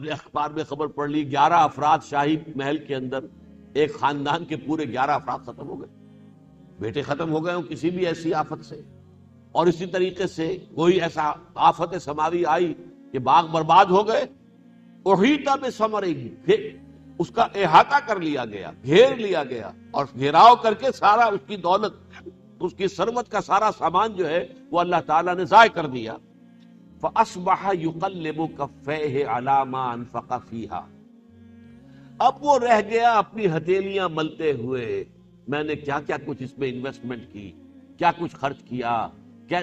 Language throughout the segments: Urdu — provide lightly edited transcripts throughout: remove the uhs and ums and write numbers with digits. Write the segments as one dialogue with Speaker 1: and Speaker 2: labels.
Speaker 1: نے اخبار میں خبر پڑھ لی 11 افراد شاہی محل کے اندر، ایک خاندان کے پورے 11 افراد ختم ہو گئے، بیٹے ختم ہو گئے ہوں کسی بھی ایسی آفت سے۔ اور اسی طریقے سے کوئی ایسا آفت سماوی آئی کہ باغ برباد ہو گئے، احیط بثمرہ، اس کا احاطہ کر لیا گیا، گھیر لیا گیا، اور گھیراؤ کر کے سارا اس کی دولت، اس کی ثروت کا سارا سامان جو ہے وہ اللہ تعالیٰ نے ضائع کر دیا۔ فَأَصْبَحَ يُقَلِّبُ كَفَّيْهِ عَلَى مَا أَنفَقَ فِيهَا، اب وہ رہ گیا اپنی ہتھیلیاں ملتے ہوئے، میں نے کیا کیا کچھ اس میں انویسٹمنٹ کی، کیا کچھ خرچ کیا،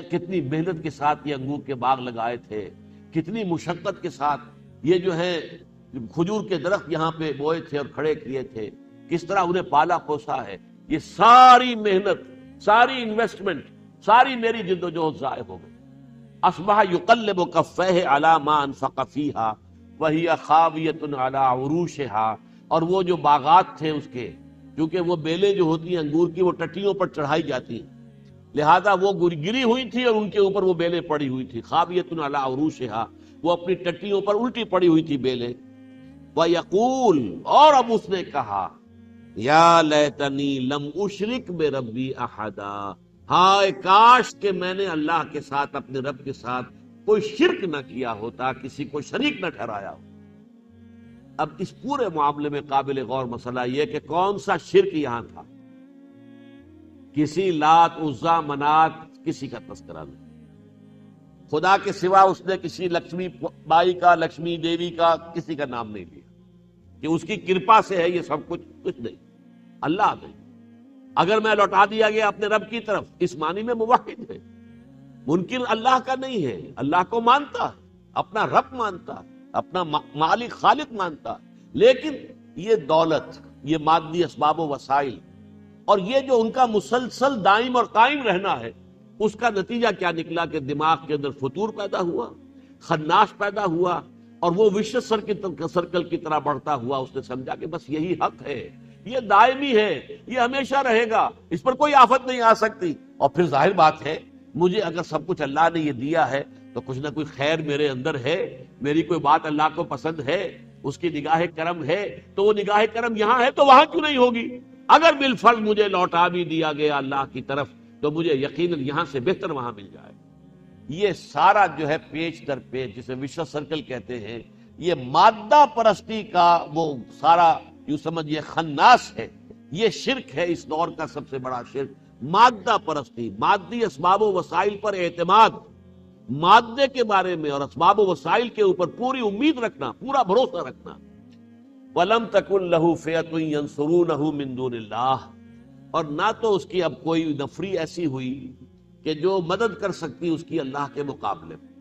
Speaker 1: کتنی محنت کے ساتھ یہ انگور کے باغ لگائے تھے، کتنی مشقت کے ساتھ یہ جو ہے کھجور کے درخت یہاں پہ بوئے تھے اور کھڑے کیے تھے، کس طرح انہیں پالا پوسا ہے، یہ ساری محنت، ساری انویسٹمنٹ، ساری میری جد و جہد ضائع ہو گئی۔ اصبح یقلب کفیہ علی ما انفق فیہا وہی خاویۃ علی عروشہا، اور وہ جو باغات تھے اس کے، کیونکہ وہ بیلیں جو ہوتی ہیں انگور کی وہ ٹٹیوں پر چڑھائی جاتی ہیں، لہذا وہ گری ہوئی تھی اور ان کے اوپر وہ بیلیں پڑی ہوئی تھی، خاویۃ علی عروشہا، وہ اپنی ٹٹیوں پر الٹی پڑی ہوئی تھی بیلیں۔ وَيَقُول، اور اب اس نے کہا، یا لیتنی لم اشرک بربی احدا، ہائے کاش کہ میں نے اللہ کے ساتھ، اپنے رب کے ساتھ کوئی شرک نہ کیا ہوتا، کسی کو شریک نہ ٹھہرایا ہو۔ اب اس پورے معاملے میں قابل غور مسئلہ یہ کہ کون سا شرک یہاں تھا؟ کسی لات، عزا، منات کسی کا تذکرہ نہیں، خدا کے سوا اس نے کسی لکشمی بائی کا، لکشمی دیوی کا کسی کا نام نہیں لیا کہ اس کی کرپا سے ہے یہ سب کچھ نہیں، اللہ نہیں۔ اگر میں لوٹا دیا گیا اپنے رب کی طرف، اس معنی میں موحد ہے، منکر اللہ کا نہیں ہے، اللہ کو مانتا ہے، اپنا رب مانتا ہے، اپنا مالک خالق مانتا ہے، لیکن یہ دولت، یہ مادی اسباب و وسائل، اور یہ جو ان کا مسلسل دائم اور قائم رہنا ہے، اس کا نتیجہ کیا نکلا کہ دماغ کے اندر فتور پیدا ہوا، خناس پیدا ہوا، اور وہ وشو سرکل کی طرح بڑھتا ہوا۔ اس نے سمجھا کہ بس یہی حق ہے، یہ دائمی ہے، یہ ہمیشہ رہے گا، اس پر کوئی آفت نہیں آ سکتی۔ اور پھر ظاہر بات ہے، مجھے اگر سب کچھ اللہ نے یہ دیا ہے تو کچھ نہ کچھ خیر میرے اندر ہے، میری کوئی بات اللہ کو پسند ہے، اس کی نگاہ کرم ہے، تو وہ نگاہ کرم یہاں ہے تو وہاں کیوں نہیں ہوگی؟ اگر بالفرض مجھے لوٹا بھی دیا گیا اللہ کی طرف تو مجھے یقیناً یہاں سے بہتر وہاں مل جائے۔ یہ سارا جو ہے پیچ در پیچ، جسے وشو سرکل کہتے ہیں، یہ مادہ پرستی کا وہ سارا یوں سمجھئے خناس ہے، یہ شرک ہے، اس دور کا سب سے بڑا شرک، مادہ پرستی، مادی اسباب و وسائل پر اعتماد، مادے کے بارے میں اور اسباب و وسائل کے اوپر پوری امید رکھنا، پورا بھروسہ رکھنا۔ وَلَمْ تَكُنْ لَهُ فِئَةٌ يَنْصُرُونَهُ مِن دُونِ اللَّهِ، اور نہ تو اس کی اب کوئی نفری ایسی ہوئی کہ جو مدد کر سکتی اس کی اللہ کے مقابلے میں۔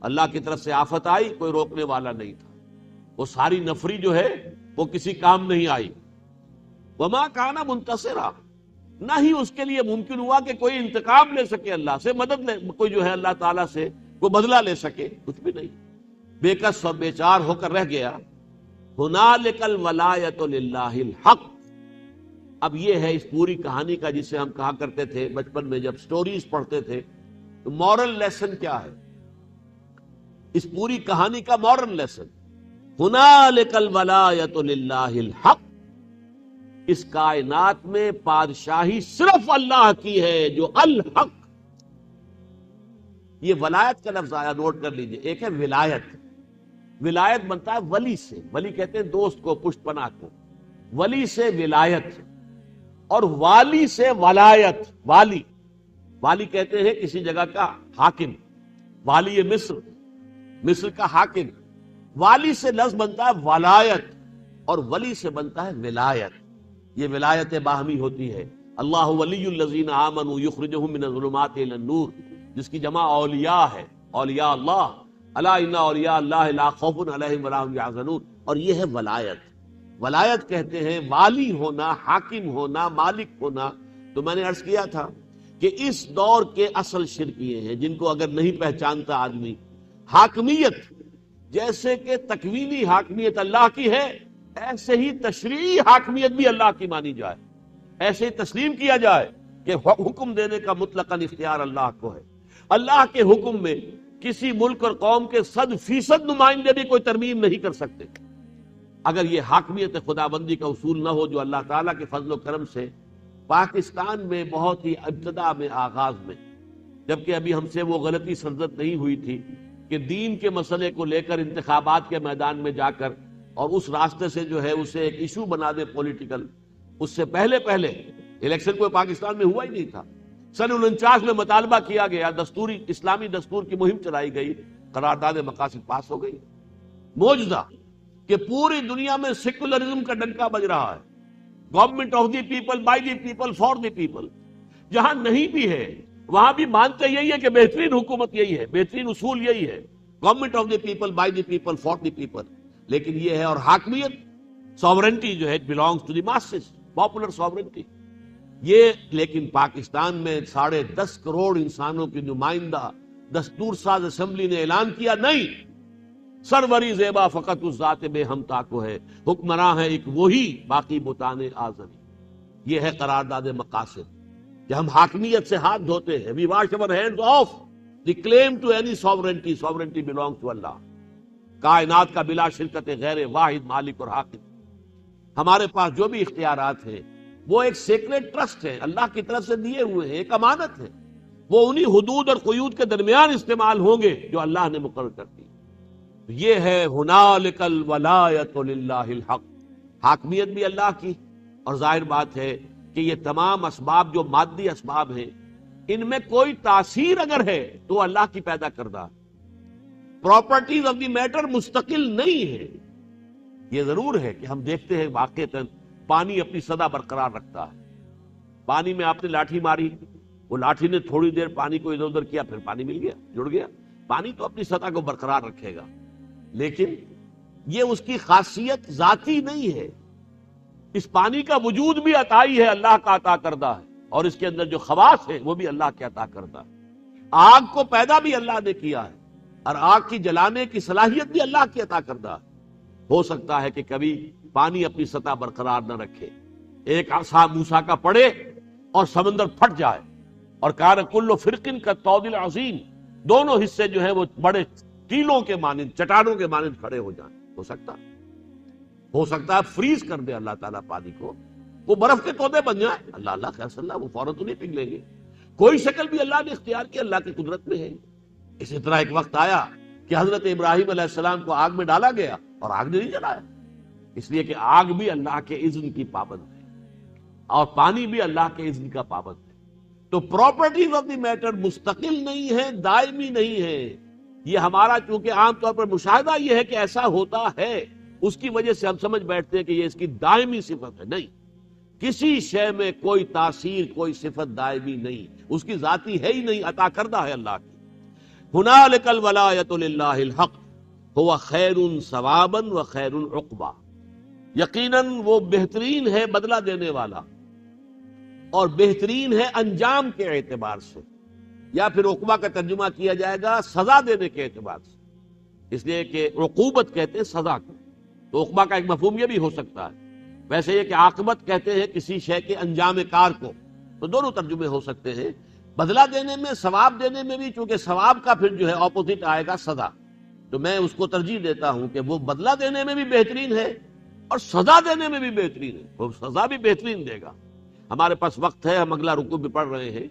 Speaker 1: اللہ کی طرف سے آفت آئی، کوئی روکنے والا نہیں تھا، وہ ساری نفری جو ہے وہ کسی کام نہیں آئی۔ وما کان منتصرا، نہ ہی اس کے لیے ممکن ہوا کہ کوئی انتقام لے سکے اللہ سے، مدد لے، کوئی جو ہے اللہ تعالیٰ سے کوئی بدلہ لے سکے، کچھ بھی نہیں، بے کس اور بے چار ہو کر رہ گیا۔ ہنالک الولایۃ للہ الحق، اب یہ ہے اس پوری کہانی کا جسے ہم کہا کرتے تھے بچپن میں جب سٹوریز پڑھتے تھے تو مورل لیسن کیا ہے، اس پوری کہانی کا مورل لیسن، ہنالک الولایۃ للہ الحق، اس کائنات میں بادشاہی صرف اللہ کی ہے جو الحق۔ یہ ولایت کا لفظ آیا، نوٹ کر لیجئے، ایک ہے ولایت، ولایت بنتا ہے ولی سے، ولی کہتے ہیں دوست کو، پشت پناہ کو، ولی سے ولایت، اور والی سے ولایت، والی، والی کہتے ہیں کسی جگہ کا حاکم، والی مصر، مصر کا حاکم، والی سے لفظ بنتا ہے ولایت، اور ولی سے بنتا ہے ولایت۔ یہ ولایت باہمی ہوتی ہے، اللہ ولی الذین آمنوا یخرجہم من الظلمات الی النور، جس کی جمع اولیاء ہے، اولیاء اللہ، الا ان اولیاء اللہ لا خوف علیہم ولا هم یحزنون، اور یہ ہے ولایت۔ ولایت کہتے ہیں والی ہونا، حاکم ہونا، مالک ہونا۔ تو میں نے عرض کیا تھا کہ اس دور کے اصل شرک یہ ہیں جن کو اگر نہیں پہچانتا آدمی، حاکمیت، جیسے کہ تکوینی حاکمیت اللہ کی ہے، ایسے ہی تشریعی حاکمیت بھی اللہ کی مانی جائے، ایسے ہی تسلیم کیا جائے کہ حکم دینے کا مطلقاً اختیار اللہ کو ہے۔ اللہ کے حکم میں کسی ملک اور قوم کے 100% نمائندے بھی کوئی ترمیم نہیں کر سکتے اگر یہ حاکمیت خداوندی کا اصول نہ ہو جو اللہ تعالیٰ کے فضل و کرم سے پاکستان میں بہت ہی ابتدا میں، آغاز میں، جبکہ ابھی ہم سے وہ غلطی سرزد نہیں ہوئی تھی کہ دین کے مسئلے کو لے کر انتخابات کے میدان میں جا کر اور اس راستے سے جو ہے اسے ایک ایشو بنا دے پولیٹیکل. اس سے پہلے الیکشن کوئی پاکستان میں ہوا ہی نہیں تھا. سن 49 میں مطالبہ کیا گیا، دستوری اسلامی دستور کی مہم چلائی گئی، قرارداد مقاصد پاس ہو گئی. معجزہ کہ پوری دنیا میں سیکولرزم کا ڈنکا بج رہا ہے، government of the people, by the people, for the people. جہاں نہیں بھی ہے وہاں بھی مانتے یہی ہے کہ بہترین حکومت یہی ہے، بہترین اصول یہی ہے، government of the people, by the people, for the people. لیکن یہ ہے، اور حاکمیت، ساورنٹی جو ہے belongs to the masses، popular sovereignty یہ. لیکن پاکستان میں 10.5 کروڑ انسانوں کی نمائندہ دستور ساز اسمبلی نے اعلان کیا، نہیں، سروری زیبا فقط اس ذات بے ہمتا کو ہے، حکمراں ہے ایک وہی، باقی بتانے آزمی. یہ ہے قرارداد مقاصد کہ ہم حاکمیت سے ہاتھ دھوتے ہیں. we wash our hands off the claim to any sovereignty. sovereignty belongs to Allah. کائنات کا بلا شرکت غیر واحد مالک اور حاکم. ہمارے پاس جو بھی اختیارات ہیں وہ ایک سیکریٹ ٹرسٹ ہے، اللہ کی طرف سے دیے ہوئے ہیں، ایک امانت ہے. وہ انہی حدود اور قیود کے درمیان استعمال ہوں گے جو اللہ نے مقرر کر دی. یہ ہے ہنالک الولایۃ للہ الحق. حاکمیت بھی اللہ کی، اور ظاہر بات ہے کہ یہ تمام اسباب جو مادی اسباب ہیں ان میں کوئی تاثیر اگر ہے تو اللہ کی پیدا کردہ. پراپرٹیز آف دی میٹر مستقل نہیں ہے. یہ ضرور ہے کہ ہم دیکھتے ہیں واقعتاً پانی اپنی سطح برقرار رکھتا ہے. پانی میں آپ نے لاٹھی ماری، وہ لاٹھی نے تھوڑی دیر پانی کو ادھر ادھر کیا، پھر پانی مل گیا، جڑ گیا. پانی تو اپنی سطح کو برقرار رکھے گا، لیکن یہ اس کی خاصیت ذاتی نہیں ہے. اس پانی کا وجود بھی عطائی ہے، اللہ کا عطا کردہ ہے، اور اس کے اندر جو خواص ہے وہ بھی اللہ کے عطا کردہ ہے. آگ کو پیدا بھی اللہ نے کیا ہے، اور آگ کی جلانے کی صلاحیت بھی اللہ کی عطا کردہ ہے. ہو سکتا ہے کہ کبھی پانی اپنی سطح برقرار نہ رکھے، ایک عصا موسیٰ کا پڑے اور سمندر پھٹ جائے، اور کان کل فرق کالطود العظیم، دونوں حصے جو ہیں وہ بڑے ٹیلوں کے مانند، چٹانوں کے مانند کھڑے ہو جائیں. ہو سکتا ہے فریز کر دے اللہ تعالیٰ پانی کو، وہ برف کے تودے بن جائیں. اللہ خیر صلی اللہ، وہ فوراً تو نہیں پگھلیں گے. کوئی شکل بھی اللہ نے اختیار کی، اللہ کی قدرت میں ہے. اسی طرح ایک وقت آیا کہ حضرت ابراہیم علیہ السلام کو آگ میں ڈالا گیا اور آگ نے نہیں جلایا، اس لیے کہ آگ بھی اللہ کے اذن کی پابند ہے اور پانی بھی اللہ کے اذن کا پابند ہے. تو پراپرٹیز آف دی میٹر مستقل نہیں ہے، دائمی نہیں ہے. یہ ہمارا چونکہ عام طور پر مشاہدہ یہ ہے کہ ایسا ہوتا ہے، اس کی وجہ سے ہم سمجھ بیٹھتے ہیں کہ یہ اس کی دائمی صفت ہے. نہیں، کسی شے میں کوئی تاثیر، کوئی صفت دائمی نہیں، اس کی ذاتی ہے ہی نہیں، عطا کردہ ہے اللہ کی. ہنالک الولایۃ للہ الحق هو خیر ثوابا و خیر عقبا. یقیناً وہ بہترین ہے بدلہ دینے والا، اور بہترین ہے انجام کے اعتبار سے، یا پھر عقبہ کا ترجمہ کیا جائے گا سزا دینے کے اعتبار سے، اس لیے کہ عقوبت کہتے ہیں سزا کو، تو عقبہ کا ایک مفہوم یہ بھی ہو سکتا ہے. ویسے یہ کہ عاقبت کہتے ہیں کسی شے کے انجام کار کو، تو دونوں ترجمے ہو سکتے ہیں. بدلہ دینے میں، ثواب دینے میں بھی، چونکہ ثواب کا پھر جو ہے اپوزٹ آئے گا سزا، تو میں اس کو ترجیح دیتا ہوں کہ وہ بدلہ دینے میں بھی بہترین ہے اور سزا دینے میں بھی بہترین ہے. وہ سزا بھی بہترین دے گا. ہمارے پاس وقت ہے، ہم اگلا رکوع بھی پڑھ رہے ہیں.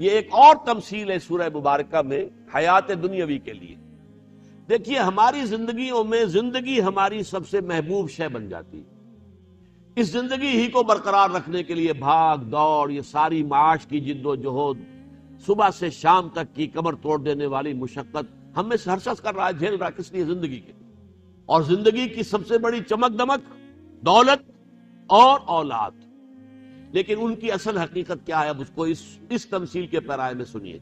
Speaker 1: یہ ایک اور تمثیل ہے سورہ مبارکہ میں حیات دنیاوی کے لیے. دیکھیے ہماری زندگیوں میں زندگی ہماری سب سے محبوب شے بن جاتی ہے. اس زندگی ہی کو برقرار رکھنے کے لیے بھاگ دوڑ، یہ ساری معاش کی جد و جہد، صبح سے شام تک کی کمر توڑ دینے والی مشقت ہم میں سے ہر شخص کر رہا ہے، جھیل رہا ہے. کس لیے؟ زندگی کے. اور زندگی کی سب سے بڑی چمک دمک دولت اور اولاد. لیکن ان کی اصل حقیقت کیا ہے؟ اب اس کو اس تمثیل کے پیرائے میں سنیے.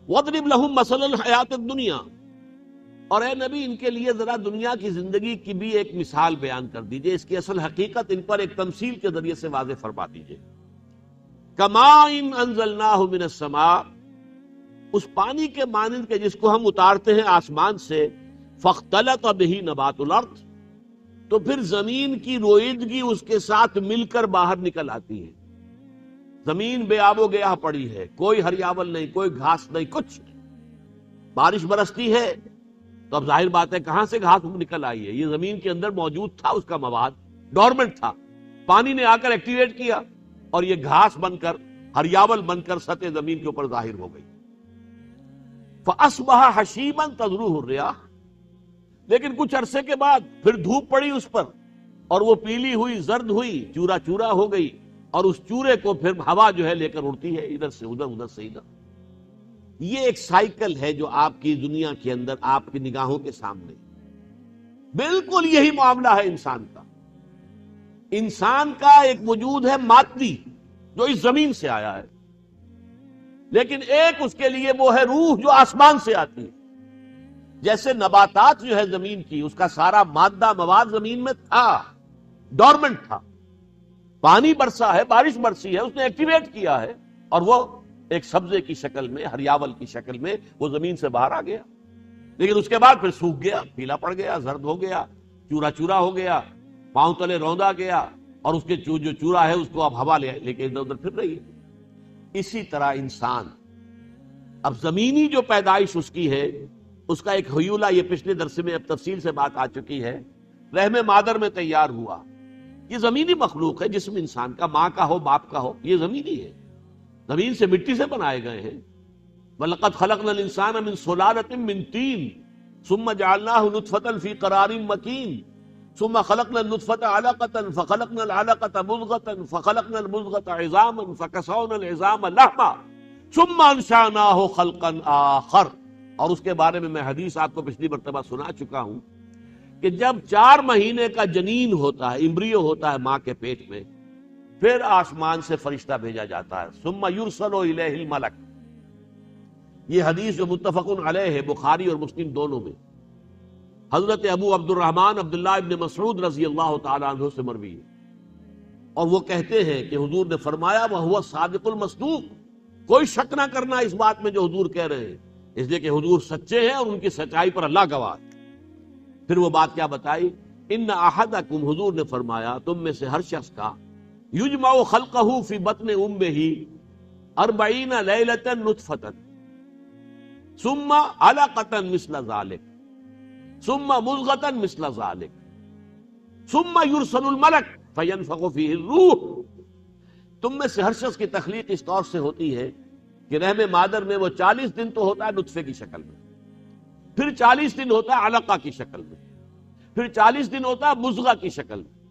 Speaker 1: وَاضْرِبْ لَهُمْ مَثَلَ الْحَيَاةِ الدُّنْيَا، اور اے نبی ان کے لیے ذرا دنیا کی زندگی کی بھی ایک مثال بیان کر دیجئے، اس کی اصل حقیقت ان پر ایک تمثیل کے ذریعے سے واضح فرما دیجئے. كَمَاءٍ أَنزَلْنَاهُ مِنَ السَّمَاءِ، اس پانی کے مانند کے جس کو ہم اتارتے ہیں آسمان سے، فاختلط بہ نبات الارض، تو پھر زمین کی روئیدگی اس کے ساتھ مل کر باہر نکل آتی ہے. زمین بے آب و گیاہ پڑی ہے، کوئی ہریاول نہیں، کوئی گھاس نہیں، کچھ نہیں. بارش برستی ہے تو اب ظاہر بات ہے کہاں سے گھاس نکل آئی ہے؟ یہ زمین کے اندر موجود تھا، اس کا مواد ڈورمنٹ تھا، پانی نے آ کر ایکٹیویٹ کیا اور یہ گھاس بن کر، ہریاول بن کر سطح زمین کے اوپر ظاہر ہو گئی۔ فَأَصْبَحَ حَشِيمًا تَذْرُوهُ الرِّيَاحُ، لیکن کچھ عرصے کے بعد پھر دھوپ پڑی اس پر اور وہ پیلی ہوئی، زرد ہوئی، چورا چورا ہو گئی، اور اس چورے کو پھر ہوا جو ہے لے کر اڑتی ہے ادھر سے ادھر، ادھر سے ادھر۔ یہ ایک سائیکل ہے جو آپ کی دنیا کے اندر آپ کی نگاہوں کے سامنے، بالکل یہی معاملہ ہے انسان کا۔ انسان کا ایک وجود ہے مادی جو اس زمین سے آیا ہے، لیکن ایک اس کے لیے وہ ہے روح جو آسمان سے آتی ہے۔ جیسے نباتات جو ہے زمین کی، اس کا سارا مادہ مواد زمین میں تھا، ڈورمنٹ تھا، پانی برسا ہے، بارش برسی ہے، اس نے ایکٹیویٹ کیا ہے اور وہ ایک سبزے کی شکل میں، ہریاول کی شکل میں وہ زمین سے باہر آ گیا، لیکن اس کے بعد پھر سوکھ گیا، پیلا پڑ گیا، زرد ہو گیا، چورا چورا ہو گیا، پاؤں تلے روندا گیا، اور اس کے جو چورا ہے اس کو اب ہوا لے کے ادھر ادھر پھر رہی ہے۔ اسی طرح انسان، اب زمینی جو پیدائش اس کی ہے، اس کا ایک حیولہ، یہ پچھلے درس میں اب تفصیل سے بات آ چکی ہے، رحم مادر میں تیار ہوا، یہ زمینی مخلوق ہے، جسم انسان کا، ماں کا ہو باپ کا ہو، یہ زمینی ہے، زمین سے مٹی سے بنائے گئے ہیں۔ وَلَقَدْ خَلَقْنَا الْإِنسَانَ مِنْ صُلَالَةٍ مِّن طِينٍ ثُمَّ جَعَلْنَاهُ نُطْفَةً فِي قَرَارٍ مَّكِينٍ ثُمَّ خَلَقْنَا النُّطْفَةَ عَلَقَةً فَخَلَقْنَا الْعَلَقَةَ مُضْغَةً فَخَلَقْنَا الْمُضْغَةَ عِظَامًا فَكَسَوْنَا الْعِظَامَ لَحْمًا ثُمَّ أَنشَأْنَاهُ خَلْقًا آخَرَ۔ اور اس کے بارے میں حدیث آپ کو پچھلی مرتبہ سنا چکا ہوں کہ جب 4 مہینے کا جنین ہوتا ہے، امبریو ہوتا ہے ماں کے پیٹ میں، پھر آسمان سے فرشتہ بھیجا جاتا ہے، ثم یرسل الیہ الملک۔ یہ حدیث جو متفق علیہ ہے، بخاری اور مسلم دونوں میں، حضرت ابو عبد الرحمن عبداللہ ابن مسعود رضی اللہ تعالی عنہ سے مروی ہے، اور وہ کہتے ہیں کہ حضور نے فرمایا وَهُوَ الصادق المصدوق، کوئی شک نہ کرنا اس بات میں جو حضور کہہ رہے ہیں، اس لیے کہ حضور سچے ہیں اور ان کی سچائی پر اللہ گواہ ہے۔ پھر وہ بات کیا بتائی؟ ان احدکم، حضور نے فرمایا تم میں سے ہر شخص کا یجمع خلقہ فی بطن امہ 40 لیلۃ نطفۃ ثم علقۃ مثل ذلک ثم مضغۃ مثل ذلک ثم یرسل الملک فینفخ فیہ الروح۔ تم میں سے ہر شخص کی تخلیق اس طور سے ہوتی ہے کہ رحم مادر میں وہ 40 دن تو ہوتا ہے نطفے کی شکل میں، پھر 40 دن ہوتا ہے علقہ کی شکل میں، پھر 40 دن ہوتا ہے مضغہ کی شکل میں،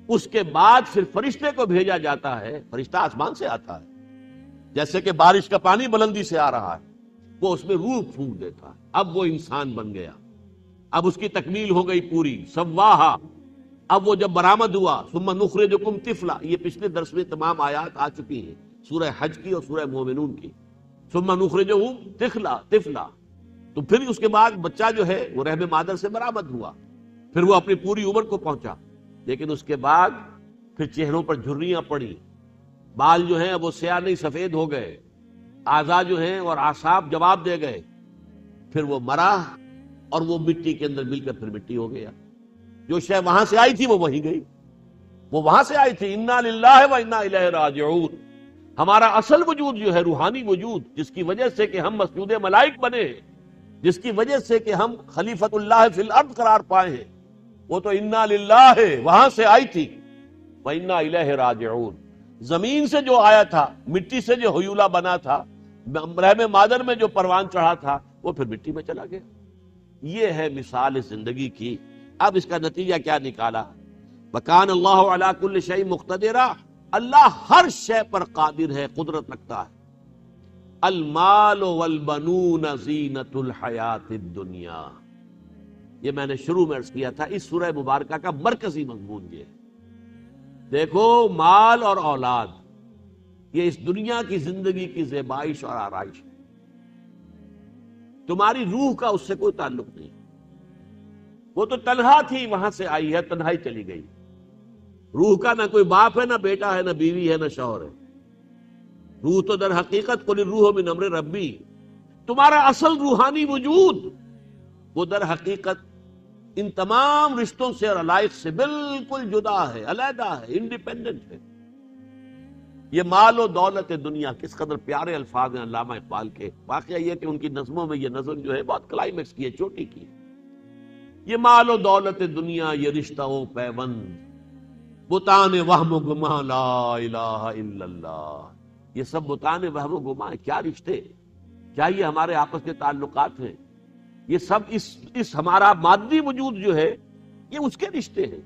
Speaker 1: اس کے بعد پھر فرشتے کو بھیجا جاتا ہے، فرشتہ آسمان سے آتا ہے، جیسے کہ بارش کا پانی بلندی سے آ رہا ہے، وہ اس میں روح پھونک دیتا ہے، اب وہ انسان بن گیا، اب اس کی تکمیل ہو گئی پوری، سواہا۔ اب وہ جب برآمد ہوا، ثم نخرجکم طفلا، یہ پچھلے درس میں تمام آیات آ چکی ہیں، سورہ حج کی اور سورہ مومنون کی، ثم نخرجہم طفلا، تو پھر اس کے بعد بچہ جو ہے وہ رحم مادر سے برآمد ہوا، پھر وہ اپنی پوری عمر کو پہنچا، لیکن اس کے بعد پھر چہروں پر جھریاں پڑی، بال جو ہیں وہ سیاہ نہیں سفید ہو گئے، اعضاء جو ہیں اور اعصاب جواب دے گئے، پھر وہ مرا اور وہ مٹی کے اندر مل کر پھر مٹی ہو گیا۔ جو شے وہاں سے آئی تھی وہ وہیں گئی، وہ وہاں سے آئی تھی، انا للہ و انا الیہ راجعون۔ ہمارا اصل وجود جو ہے، روحانی وجود، جس کی وجہ سے کہ ہم مسجود ملائک بنے، جس کی وجہ سے کہ ہم خلیفۃ اللہ فی الارض قرار پائے ہیں، وہ تو انا للہ ہے، وہاں سے آئی تھی، و انا الیہ راجعون۔ زمین سے جو آیا تھا، مٹی سے جو حیولہ بنا تھا، رحم مادر میں جو پروان چڑھا تھا، وہ پھر مٹی میں چلا گیا۔ یہ ہے مثال زندگی کی۔ اب اس کا نتیجہ کیا نکالا؟ وَكَانَ اللَّهُ عَلَىٰ كُلِّ شَيْءٍ مُقْتَدِرًا، اللہ ہر شے پر قادر ہے، قدرت رکھتا ہے۔ الْمَالُ وَالْبَنُونَ زِینَةُ الْحَیَاةِ الدُّنْیَا، یہ میں نے شروع میں عرض کیا تھا، اس سورہ مبارکہ کا مرکزی مضمون یہ ہے۔ دیکھو، مال اور اولاد یہ اس دنیا کی زندگی کی زیبائش اور آرائش ہے، تمہاری روح کا اس سے کوئی تعلق نہیں، وہ تو تنہا تھی، وہاں سے آئی ہے، تنہائی چلی گئی۔ روح کا نہ کوئی باپ ہے، نہ بیٹا ہے، نہ بیوی ہے، نہ شوہر ہے۔ روح تو در حقیقت قل الروح من امر ربی، تمہارا اصل روحانی وجود وہ در حقیقت ان تمام رشتوں سے اور علائق سے بالکل جدا ہے، علیحدہ ہے، انڈیپینڈنٹ ہے۔ یہ مال و دولت دنیا، کس قدر پیارے الفاظ ہیں علامہ اقبال کے. واقعہ یہ کہ ان کی نظموں میں یہ نظم جو ہے بہت کلائمیکس کی ہے، چوٹی کی ہے. یہ مال و دولت دنیا، یہ رشتہ و پیوند، بتان وہم و گما لا الہ الا اللہ. یہ سب بتان وہم و گما ہے. کیا رشتے، کیا یہ ہمارے آپس کے تعلقات ہیں؟ یہ سب اس ہمارا مادی وجود جو ہے یہ اس کے رشتے ہیں.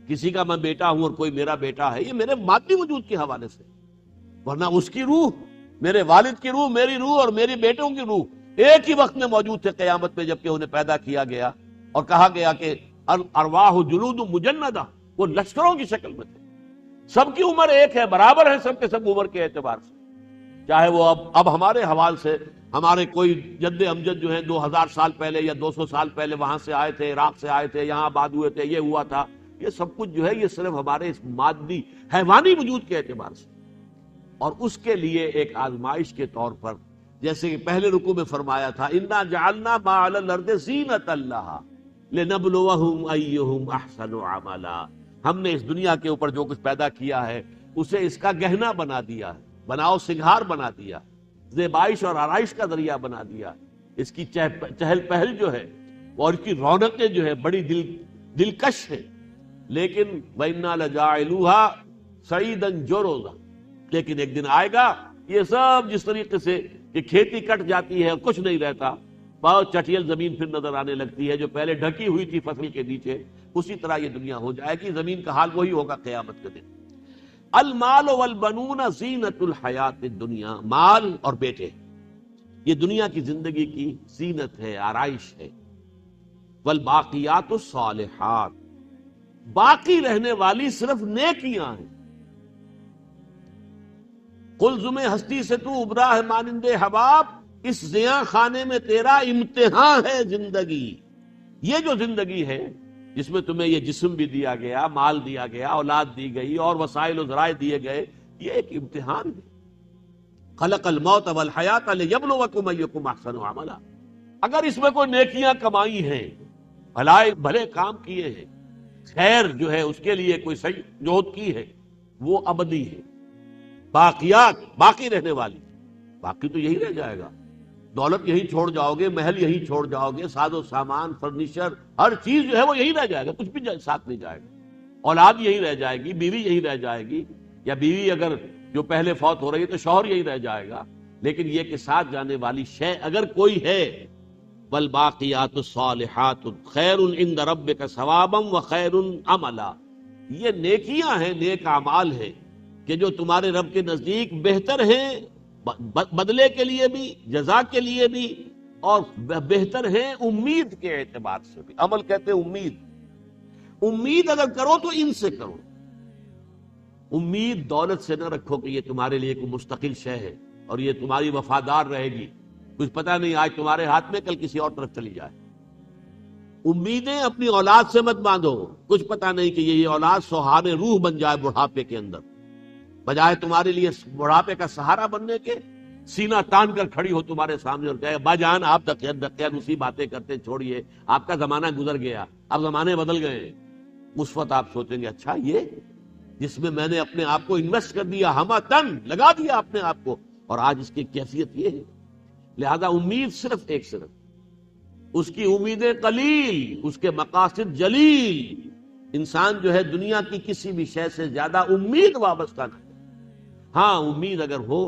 Speaker 1: کسی کا میں بیٹا ہوں اور کوئی میرا بیٹا ہے، یہ میرے مادی وجود کے حوالے سے، ورنہ اس کی روح، میرے والد کی روح، میری روح اور میری بیٹوں کی روح ایک ہی وقت میں موجود تھے قیامت میں، جبکہ انہیں پیدا کیا گیا اور کہا گیا کہ ارواح جلود مجندہ، وہ لشکروں کی شکل میں تھے. سب کی عمر ایک ہے، برابر ہے سب کے سب عمر کے اعتبار سے. چاہے وہ اب ہمارے حوال سے ہمارے کوئی جد امجد جو ہے 2000 سال پہلے یا 200 سال پہلے وہاں سے آئے تھے، عراق سے آئے تھے، یہاں آباد ہوئے تھے، یہ ہوا تھا، یہ سب کچھ جو ہے یہ صرف ہمارے اس مادی حیوانی وجود کے اعتبار سے. اور اس کے لیے ایک آزمائش کے طور پر، جیسے کہ پہلے رکوع میں فرمایا تھا، انا جعلنا ما علی الارض زینۃ لہا لنبلوہم ایہم احسن عملا. ہم نے اس دنیا کے اوپر جو کچھ پیدا کیا ہے اسے اس کا گہنا بنا دیا ہے، بناؤ سنگھار بنا دیا، زیبائش اور آرائش کا ذریعہ بنا دیا. اس کی چہل پہل جو ہے اور اس کی رونقیں جو ہے بڑی دلکش ہے. لیکن وَإِنَّا لَجَاعِلُوهَا سَعِيدًا جُرُزًا، لیکن ایک دن آئے گا یہ سب جس طریقے سے کہ کھیتی کٹ جاتی ہے، کچھ نہیں رہتا، بہت چٹیل زمین پھر نظر آنے لگتی ہے جو پہلے ڈھکی ہوئی تھی فصل کے نیچے، اسی طرح یہ دنیا ہو جائے گی. زمین کا حال وہی ہوگا قیامت کے دن. المال والبنون زینت الحیات الدنیا، مال اور بیٹے یہ دنیا کی زندگی کی زینت ہے، آرائش ہے. والباقیات الصالحات، باقی رہنے والی صرف نیکیاں ہیں. قلزم ہستی سے تو ابرا ہے مانند حباب، اس زیاں خانے میں تیرا امتحان ہے زندگی. یہ جو زندگی ہے جس میں تمہیں یہ جسم بھی دیا گیا، مال دیا گیا، اولاد دی گئی اور وسائل و ذرائع دیے گئے، یہ ایک امتحان ہے. خلق الموت والحیات لیبلوکم ایکم احسن عملا. اگر اس میں کوئی نیکیاں کمائی ہیں، بھلے کام کیے ہیں، خیر جو ہے اس کے لیے کوئی صحیح جہد کی ہے، وہ ابدی ہے. باقیات، باقی رہنے والی، باقی تو یہی رہ جائے گا. دولت یہی چھوڑ جاؤ گے، محل یہی چھوڑ جاؤ گے، ساز و سامان، فرنیچر، ہر چیز جو ہے وہ یہی رہ جائے گا، کچھ بھی ساتھ نہیں جائے گا. اولاد یہی رہ جائے گی، بیوی یہی رہ جائے گی، یا بیوی اگر جو پہلے فوت ہو رہی ہے تو شوہر یہی رہ جائے گا. لیکن یہ کہ ساتھ جانے والی شے اگر کوئی ہے، والباقیات الصالحات خیر عند ربک ثوابا وخیر عملا، یہ نیکیاں ہیں، نیک اعمال ہیں کہ جو تمہارے رب کے نزدیک بہتر ہیں، بدلے کے لیے بھی، جزا کے لیے بھی، اور بہتر ہیں امید کے اعتبار سے بھی. عمل کہتے ہیں امید. امید اگر کرو تو ان سے کرو. امید دولت سے نہ رکھو کہ یہ تمہارے لیے کوئی مستقل شے ہے اور یہ تمہاری وفادار رہے گی. کچھ پتہ نہیں آج تمہارے ہاتھ میں، کل کسی اور طرف چلی جائے. امیدیں اپنی اولاد سے مت باندھو. کچھ پتہ نہیں کہ یہ اولاد سہارِ روح بن جائے بڑھاپے کے اندر، بجائے تمہارے لیے بڑھاپے کا سہارا بننے کے سینہ تان کر کھڑی ہو تمہارے سامنے اور کہے با جان آپ دقیق اسی باتیں کرتے چھوڑیے، آپ کا زمانہ گزر گیا، اب زمانے بدل گئے. اس وقت آپ سوچیں گے اچھا یہ جس میں میں نے اپنے آپ کو انویسٹ کر دیا، ہما تن لگا دیا اپنے آپ کو، اور آج اس کی کیفیت یہ ہے. لہذا امید صرف اس کی امیدیں قلیل، اس کے مقاصد جلیل. انسان جو ہے دنیا کی کسی بھی شے سے زیادہ امید وابستہ نہ ہے. ہاں امید اگر ہو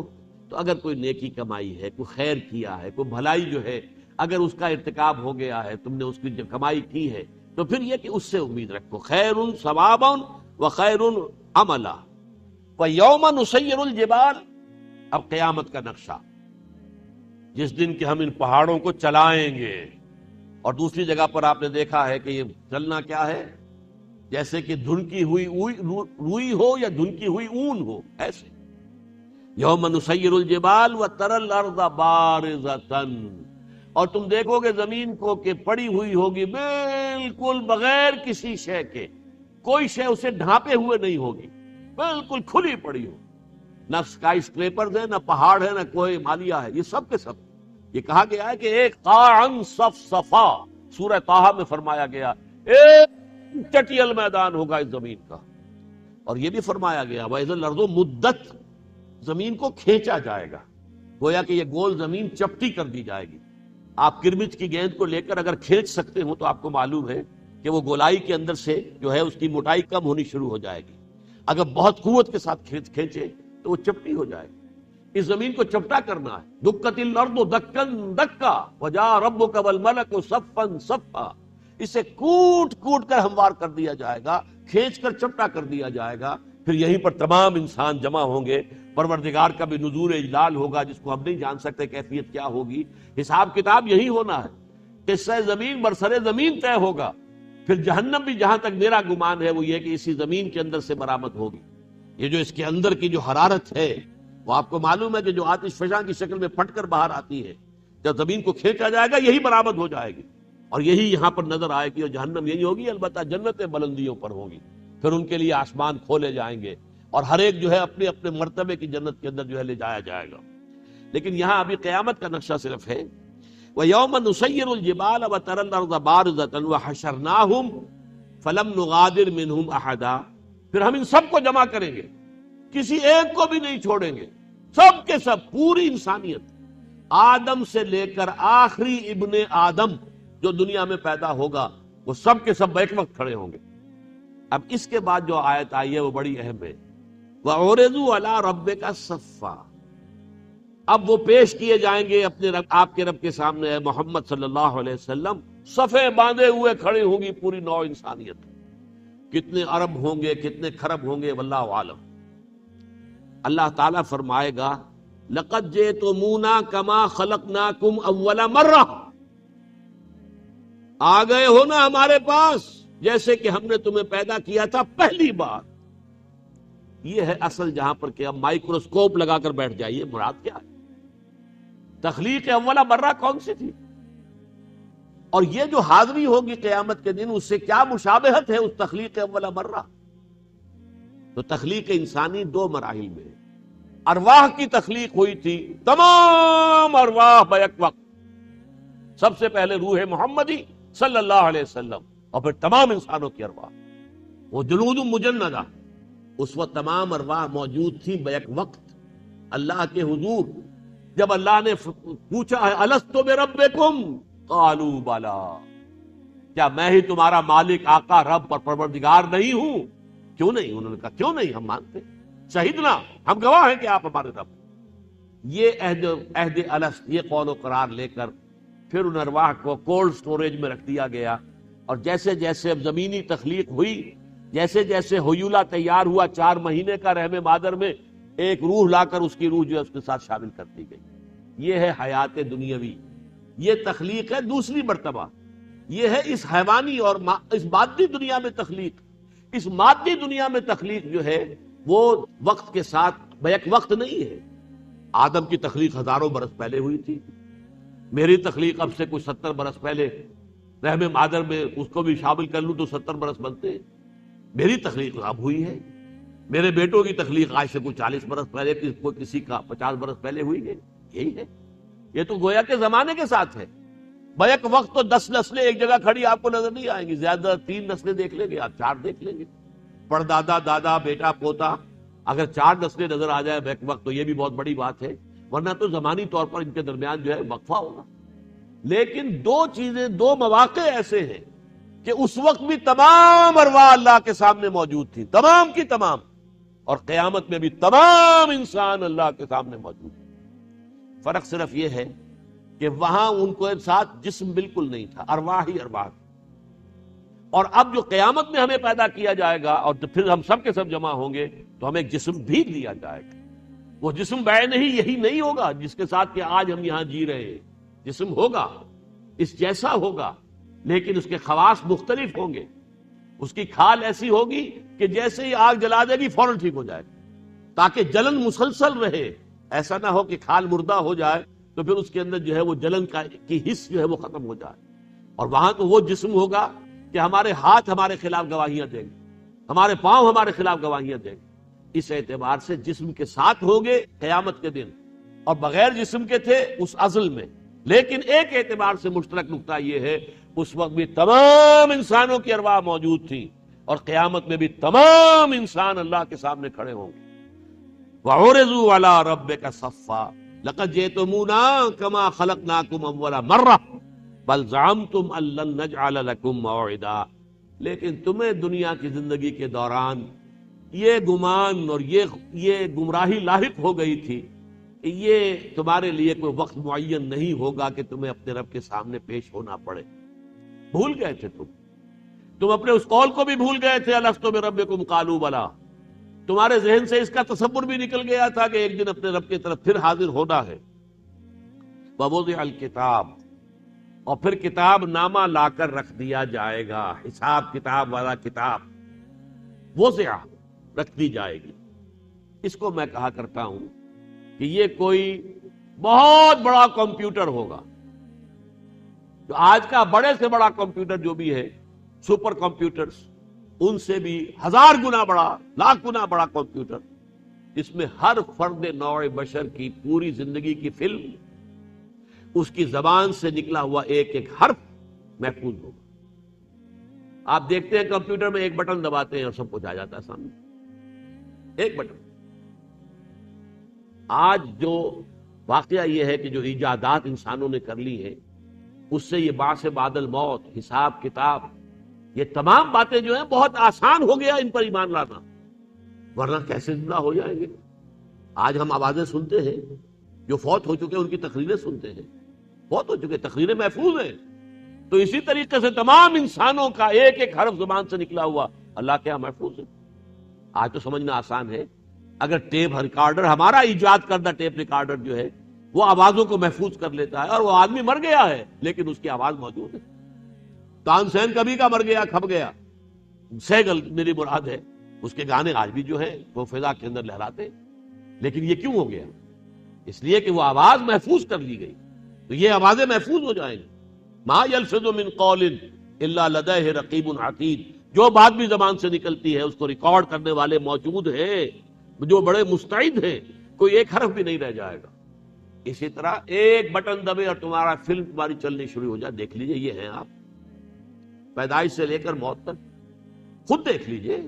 Speaker 1: تو اگر کوئی نیکی کمائی ہے، کوئی خیر کیا ہے، کوئی بھلائی جو ہے اگر اس کا ارتکاب ہو گیا ہے، تم نے اس کی جو کمائی کی ہے، تو پھر یہ کہ اس سے امید رکھو. خیر ثوابا وخیر عملا. ویوم نسیر الجبال، اب قیامت کا نقشہ، جس دن کہ ہم ان پہاڑوں کو چلائیں گے. اور دوسری جگہ پر آپ نے دیکھا ہے کہ یہ چلنا کیا ہے، جیسے کہ دھنکی ہوئی روئی ہو یا دھنکی ہوئی اون ہو، ایسے. یوم نسیر الجبال وتری الارض بارزۃ، اور تم دیکھو گے زمین کو کہ پڑی ہوئی ہوگی بالکل بغیر کسی شے کے، کوئی شے اسے ڈھانپے ہوئے نہیں ہوگی، بالکل کھلی پڑی ہو. نہ اسکائی اسکریپرز ہیں، نہ پہاڑ ہے، نہ کوئی مالیہ ہے، یہ سب کے سب. یہ کہا گیا ہے کہ ایک قاعًا صفصفا، سورہ طٰہٰ میں فرمایا گیا ایک چٹیل میدان ہوگا اس زمین کا. اور یہ بھی فرمایا گیا وَإِذَا الْأَرْضُ مُدَّتْ، زمین کو کھینچا جائے گا، گویا کہ یہ گول زمین چپٹی کر دی جائے گی۔ آپ کرمچ کی گیند کو لے کر اگر کھینچ سکتے ہو تو آپ کو معلوم ہے کہ وہ گولائی کے اندر سے جو ہے اس کی موٹائی کم ہونی شروع ہو جائے گی۔ اگر بہت قوت کے ساتھ کھینچے تو وہ چپٹی ہو جائے گی۔ اس زمین کو چپٹا کرنا ہے۔ دکت الارض دکن دکا وجاء ربک والملک صفا صفا، اسے کوٹ کوٹ کر ہموار کر دیا جائے گا، کھینچ کر چپٹا کر دیا جائے گا۔ پھر یہیں پر تمام انسان جمع ہوں گے، پروردگار کا بھی نزول اجلال ہوگا جس کو ہم نہیں جان سکتے کیفیت کیا ہوگی۔ حساب کتاب یہی ہونا ہے، قصہ زمین برسر زمین طے ہوگا۔ پھر جہنم بھی جہاں تک میرا گمان ہے وہ یہ کہ اسی زمین کے اندر سے برآمد ہوگی۔ یہ جو اس کے اندر کی جو حرارت ہے وہ آپ کو معلوم ہے کہ جو آتش فشاں کی شکل میں پھٹ کر باہر آتی ہے، جب زمین کو کھینچا جائے گا یہی برآمد ہو جائے گی اور یہی یہاں پر نظر آئے گی، اور جہنم یہی ہوگی، البتہ جنتیں بلندیوں پر ہوگی۔ پھر ان کے لیے آسمان کھولے جائیں گے اور ہر ایک جو ہے اپنے اپنے مرتبے کی جنت کے اندر جو ہے لے جایا جائے گا۔ لیکن یہاں ابھی قیامت کا نقشہ صرف ہے، وَيَوْمَ نُسَيِّرُ الْجِبَالَ وَتَرَى الْأَرْضَ بَارِزَةً وَحَشَرْنَاهُمْ فَلَمْ نُغَادِرْ مِنْهُمْ أَحَدًا، پھر ہم ان سب کو جمع کریں گے، کسی ایک کو بھی نہیں چھوڑیں گے، سب کے سب، پوری انسانیت، آدم سے لے کر آخری ابن آدم جو دنیا میں پیدا ہوگا وہ سب کے سب ایک وقت کھڑے ہوں گے۔ اب اس کے بعد جو آیت آئی ہے وہ بڑی اہم ہے، وَعُرِضُوا عَلَىٰ رَبِّكَ صَفًّا، اب وہ پیش کیے جائیں گے اپنے رب، آپ کے رب کے سامنے ہے محمد صلی اللہ علیہ وسلم، صفیں باندھے ہوئے کھڑی ہوگی پوری نو انسانیت۔ کتنے ارب ہوں گے، کتنے کھرب ہوں گے، واللہ عالم۔ اللہ تعالیٰ فرمائے گا لَقَدْ جِئْتُمُونَا كَمَا خَلَقْنَاكُمْ أَوَّلَ مَرَّةٍ، آ گئے ہو نا ہمارے پاس جیسے کہ ہم نے تمہیں پیدا کیا تھا پہلی بار۔ یہ ہے اصل جہاں پر کہ اب مائکروسکوپ لگا کر بیٹھ جائیے، مراد کیا ہے؟ تخلیق اولا مرہ کون سی تھی؟ اور یہ جو حاضری ہوگی قیامت کے دن اس سے کیا مشابہت ہے اس تخلیق اولا مرہ؟ تو تخلیق انسانی دو مراحل میں ہے۔ ارواح کی تخلیق ہوئی تھی، تمام ارواح بیک وقت، سب سے پہلے روح محمدی صلی اللہ علیہ وسلم، اور پھر تمام انسانوں کی ارواح، وہ جلود مجندہ، اس وقت تمام ارواح موجود تھی بیک وقت اللہ کے حضور۔ جب اللہ نے پوچھا ہے الست بربکم قالوا بلا، کیا میں ہی تمہارا مالک، آقا، رب اور پروردگار نہیں ہوں؟ کیوں نہیں؟ انہوں نے کہا کیوں نہیں، ہم مانتے، شہیدنا، ہم گواہ ہیں کہ آپ ہمارے رب۔ یہ عہد الست، یہ قول و قرار لے کر پھر ان ارواح کو کولڈ سٹوریج میں رکھ دیا گیا، اور جیسے جیسے اب زمینی تخلیق ہوئی، جیسے جیسے حیولہ تیار ہوا، 4 مہینے کا رحم مادر میں ایک روح لا کر اس کی روح جو ہے اس کے ساتھ شامل کر دی گئی۔ یہ ہے حیات دنیاوی، یہ تخلیق ہے دوسری مرتبہ۔ یہ ہے اس حیوانی اور اس مادی دنیا میں تخلیق۔ اس مادی دنیا میں تخلیق جو ہے وہ وقت کے ساتھ بیک وقت نہیں ہے۔ آدم کی تخلیق ہزاروں برس پہلے ہوئی تھی، میری تخلیق اب سے کچھ 70 برس پہلے، رحم مادر میں اس کو بھی شامل کر لوں تو 70 برس بنتے ہیں۔ میری تخلیق اب ہوئی ہے، میرے بیٹوں کی تخلیق آج سے کوئی 40 برس پہلے، کسی کا 50 برس پہلے ہوئی ہے۔ یہی ہے، یہ تو گویا کے زمانے کے ساتھ ہے۔ بیک وقت تو 10 نسلیں ایک جگہ کھڑی آپ کو نظر نہیں آئیں گی، زیادہ 3 نسلیں دیکھ لیں گے آپ، 4 دیکھ لیں گے، پردادا، دادا، بیٹا، پوتا، اگر 4 نسلیں نظر آ جائے بیک وقت تو یہ بھی بہت بڑی بات ہے، ورنہ تو زمانی طور پر ان کے درمیان جو ہے وقفہ ہوگا۔ لیکن 2 چیزیں، 2 مواقع ایسے ہیں کہ اس وقت بھی تمام ارواح اللہ کے سامنے موجود تھی، تمام کی تمام، اور قیامت میں بھی تمام انسان اللہ کے سامنے موجود ہیں۔ فرق صرف یہ ہے کہ وہاں ان کو ساتھ جسم بالکل نہیں تھا، ارواح ہی ارواح تھی، اور اب جو قیامت میں ہمیں پیدا کیا جائے گا اور پھر ہم سب کے سب جمع ہوں گے تو ہمیں ایک جسم بھی دیا جائے گا۔ وہ جسم بعین ہی یہی نہیں ہوگا جس کے ساتھ کہ آج ہم یہاں جی رہے ہیں، جسم ہوگا، اس جیسا ہوگا، لیکن اس کے خواص مختلف ہوں گے۔ اس کی کھال ایسی ہوگی کہ جیسے ہی آگ جلا دے گی فوراً ٹھیک ہو جائے، تاکہ جلن مسلسل رہے، ایسا نہ ہو کہ کھال مردہ ہو جائے تو پھر اس کے اندر جو ہے وہ جلن کی حس جو ہے وہ ختم ہو جائے۔ اور وہاں تو وہ جسم ہوگا کہ ہمارے ہاتھ ہمارے خلاف گواہیاں دیں گے، ہمارے پاؤں ہمارے خلاف گواہیاں دیں گے۔ اس اعتبار سے جسم کے ساتھ ہوگے قیامت کے دن، اور بغیر جسم کے تھے اس ازل میں۔ لیکن ایک اعتبار سے مشترک نقطہ یہ ہے، اس وقت بھی تمام انسانوں کی ارواح موجود تھی، اور قیامت میں بھی تمام انسان اللہ کے سامنے کھڑے ہوں گے۔ وعرضوا علی ربک صفا لقد جئتمونا کما خلقناکم اول مرہ بل زعمتم ان لن نجعل لکم موعدا. لیکن تمہیں دنیا کی زندگی کے دوران یہ گمان اور یہ گمراہی لاحق ہو گئی تھی کہ یہ تمہارے لیے کوئی وقت معین نہیں ہوگا کہ تمہیں اپنے رب کے سامنے پیش ہونا پڑے. بھول گئے تھے تم اپنے اس قول کو بھی بھول گئے تھے الست بربکم قالوا بلا. تمہارے ذہن سے اس کا تصور بھی نکل گیا تھا کہ ایک دن اپنے رب کی طرف پھر حاضر ہونا ہے. ووضع الکتاب، اور پھر کتاب نامہ لا کر رکھ دیا جائے گا، حساب کتاب والا کتاب وضع رکھ دی جائے گی. اس کو میں کہا کرتا ہوں کہ یہ کوئی بہت بڑا کمپیوٹر ہوگا. جو آج کا بڑے سے بڑا کمپیوٹر جو بھی ہے، سپر کمپیوٹرز، ان سے بھی 1000 گنا بڑا، 1,00,000 گنا بڑا کمپیوٹر، اس میں ہر فرد نوع بشر کی پوری زندگی کی فلم، اس کی زبان سے نکلا ہوا ایک ایک حرف محفوظ ہوگا. آپ دیکھتے ہیں کمپیوٹر میں ایک بٹن دباتے ہیں اور سب کچھ آ جاتا ہے سامنے، ایک بٹن. آج جو واقعہ یہ ہے کہ جو ایجادات انسانوں نے کر لی ہیں، اس سے یہ بعث بعد الموت، حساب کتاب، یہ تمام باتیں جو ہیں بہت آسان ہو گیا ان پر ایمان لانا. ورنہ کیسے زندہ ہو جائیں گے؟ آج ہم آوازیں سنتے ہیں، جو فوت ہو چکے ان کی تقریریں سنتے ہیں، فوت ہو چکے تقریریں محفوظ ہیں. تو اسی طریقے سے تمام انسانوں کا ایک ایک حرف زبان سے نکلا ہوا اللہ کے ہاں محفوظ ہے. آج تو سمجھنا آسان ہے. اگر ٹیپ ریکارڈر، ہمارا ایجاد کردہ ٹیپ ریکارڈر جو ہے، وہ آوازوں کو محفوظ کر لیتا ہے، اور وہ آدمی مر گیا ہے لیکن اس کی آواز موجود ہے. تان سین کبھی کا مر گیا، کھپ گیا، سیگل میری مراد ہے، اس کے گانے آج بھی جو ہیں وہ فضا کے اندر لہراتے. لیکن یہ کیوں ہو گیا؟ اس لیے کہ وہ آواز محفوظ کر لی گئی. تو یہ آوازیں محفوظ ہو جائیں گی. ما یلفظ من قول الا لدیہ رقیب عتید. جو بات بھی زبان سے نکلتی ہے اس کو ریکارڈ کرنے والے موجود ہیں، جو بڑے مستعد ہیں، کوئی ایک حرف بھی نہیں رہ جائے گا. اسی طرح ایک بٹن دبے اور تمہارا فلم تمہاری چلنی شروع ہو جائے. دیکھ لیجئے، یہ ہیں آپ، پیدائش سے لے کر موت تک، خود دیکھ لیجئے.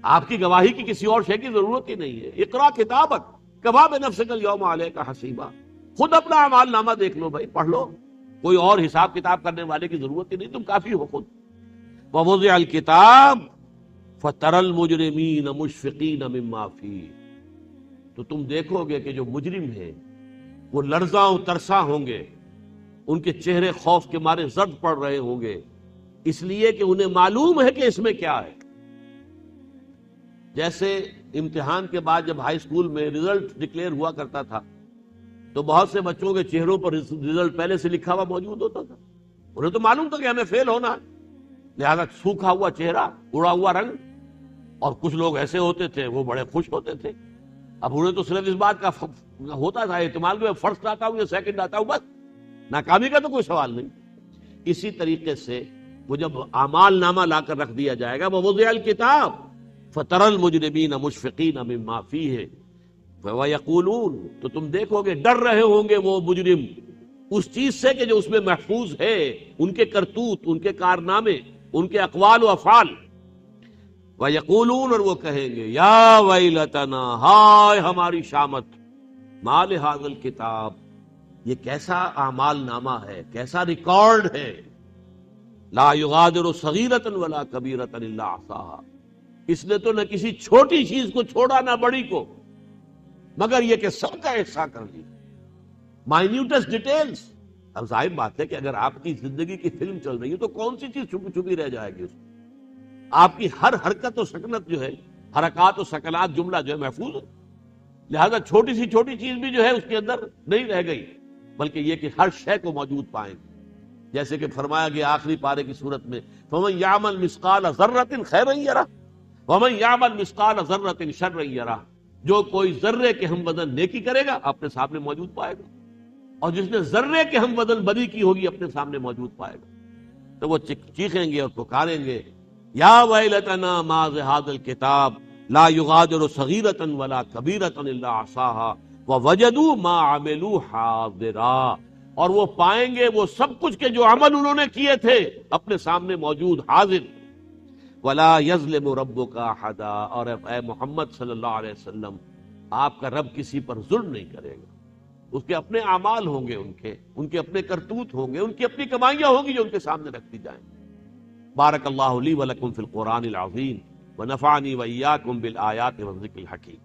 Speaker 1: آپ کی گواہی کی کسی اور شے کی ضرورت ہی نہیں ہے. اقرا کتابک کفی بنفسک الیوم علیک حسیبا. خود اپنا اعمال نامہ دیکھ لو بھائی، پڑھ لو. کوئی اور حساب کتاب کرنے والے کی ضرورت ہی نہیں، تم کافی ہو خود. ووضع الکتاب فتری المجرمین مشفقین مما فیہ. تو تم دیکھو گے کہ جو مجرم ہیں وہ لرزاں و ترساں ہوں گے، ان کے چہرے خوف کے مارے زرد پڑ رہے ہوں گے، اس لیے کہ انہیں معلوم ہے کہ اس میں کیا ہے. جیسے امتحان کے بعد جب ہائی اسکول میں رزلٹ ڈکلیئر ہوا کرتا تھا تو بہت سے بچوں کے چہروں پر رزلٹ پہلے سے لکھا ہوا موجود ہوتا تھا. انہیں تو معلوم تھا کہ ہمیں فیل ہونا ہے، لہذا سوکھا ہوا چہرہ، اڑا ہوا رنگ. اور کچھ لوگ ایسے ہوتے تھے وہ بڑے خوش ہوتے تھے. اب انہیں تو صرف اس بات کا ہوتا تھا احتمال کہ فرسٹ آتا ہوں یا سیکنڈ آتا ہوں، بس ناکامی کا تو کوئی سوال نہیں. اسی طریقے سے وہ جب اعمال نامہ لا کر رکھ دیا جائے گا، ووضع الکتاب فتری المجرمین مشفقین مما فیہ ویقولون. تو تم دیکھو گے ڈر رہے ہوں گے وہ مجرم اس چیز سے کہ جو اس میں محفوظ ہے، ان کے کرتوت، ان کے کارنامے، ان کے اقوال و افعال. ویقولون، اور وہ کہیں گے یا ویلتنا، ہائے ہماری شامت، ما لہذا الکتاب، یہ کیسا اعمال نامہ ہے، کیسا ریکارڈ ہے. لا یغادر صغیرۃ ولا کبیرۃ الا احصاھا. اس نے تو نہ کسی چھوٹی چیز کو چھوڑا نہ بڑی کو، مگر یہ کہ سب کا احصاء کر لیا، مائنیوٹس ڈیٹیلز. اب ظاہر بات ہے کہ اگر آپ کی زندگی کی فلم چل رہی ہے تو کون سی چیز چھپی چھپی رہ جائے گی اس میں؟ آپ کی ہر حرکت و سکنت جو ہے، حرکات و سکنات جملہ جو ہے محفوظ ہے. لہذا چھوٹی سی چھوٹی چیز بھی جو ہے اس کے اندر نہیں رہ گئی، بلکہ یہ کہ ہر شے کو موجود پائیں گے. جیسے کہ فرمایا گیا آخری پارے کی صورت میں، فَمَن يَعْمَلْ مِثْقَالَ ذَرَّةٍ خَيْرًا يَرَهُ وَمَن يَعْمَلْ مِثْقَالَ ذَرَّةٍ شَرًّا يَرَهُ. جو کوئی ذرے کے ہم وزن نیکی کرے گا اپنے سامنے موجود پائے گا، اور جس نے ذرے کے ہم وزن بدی کی ہوگی اپنے سامنے موجود پائے گا. تو وہ چیخیں گے اور پکاریں گے یا ویلتنا ما ذہذا الکتاب لا یغادر صغیرۃ ولا کبیرۃ الا احصاها ووجدوا ما عملوا حاضرا. اور وہ پائیں گے وہ سب کچھ کے جو عمل انہوں نے کیے تھے اپنے سامنے موجود، حاضر. ولا یظلم ربک احدا. اور اے محمد صلی اللہ علیہ وسلم، آپ کا رب کسی پر ظلم نہیں کرے گا. اس کے اپنے اعمال ہوں گے، ان کے اپنے کرتوت ہوں گے، ان کی اپنی کمائیاں ہوں گی جو ان کے سامنے رکھ دی جائیں. بارک اللہ لی ولکم فی القرآن العظیم ونفعنی وإیاکم بالآیات والذکر الحکیم.